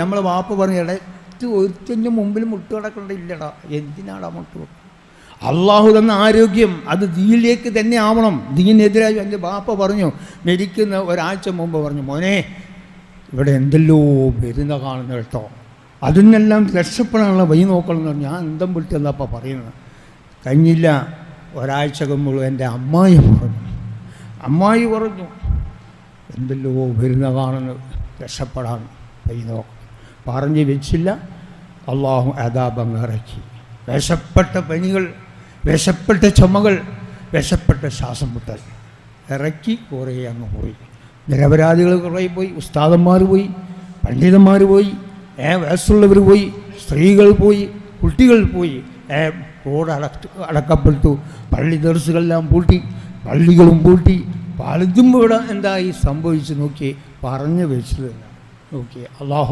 നമ്മളെ വാപ്പ പറഞ്ഞു ഇടയ്ക്ക് ഒരുത്തിൻ്റെ മുമ്പിൽ മുട്ട് കിടക്കേണ്ടയില്ലടാ, എന്തിനാടാ മുട്ട്? അള്ളാഹു തന്ന ആരോഗ്യം അത് ദീനിലേക്ക് തന്നെ ആവണം. ദീനെതിരായി എൻ്റെ വാപ്പ പറഞ്ഞു, മരിക്കുന്ന ഒരാഴ്ച മുമ്പ് പറഞ്ഞു, മോനെ ഇവിടെ എന്തെല്ലോ വരുന്ന കാണുന്ന കേട്ടോ, അതിനെല്ലാം രക്ഷപ്പെടാനുള്ള വഴി നോക്കണം എന്ന് പറഞ്ഞു. ഞാൻ എന്തം വിളിച്ചെന്നപ്പോൾ പറയുന്നത് കഴിഞ്ഞില്ല. ഒരാഴ്ച മുമ്പ് എൻ്റെ അമ്മായി പറഞ്ഞു എന്തെല്ലോ വരുന്ന കാണുന്ന രക്ഷപ്പെടാൻ വഴി നോക്കണം പറഞ്ഞ് വെച്ചില്ല. അള്ളാഹു അദാബങ്ങ് ഇറക്കി. വിശപ്പെട്ട പനികൾ, വിശപ്പെട്ട ചുമകൾ, വിശപ്പെട്ട ശ്വാസം മുട്ടൽ ഇറക്കി കുറേ അങ്ങ് പോയി. നിരപരാധികൾ കുറേ പോയി, ഉസ്താദന്മാർ പോയി, പണ്ഡിതന്മാർ പോയി, വയസ്സുള്ളവർ പോയി, സ്ത്രീകൾ പോയി, കുട്ടികൾ പോയി. റോഡ് അടക്കപ്പെട്ടു, പള്ളി ദർസുകളെല്ലാം പൂട്ടി, പള്ളികളും പൂട്ടി. പലതും ഇവിടെ എന്തായി സംഭവിച്ച് നോക്കി പറഞ്ഞു വെച്ചത് നോക്കി. അള്ളാഹു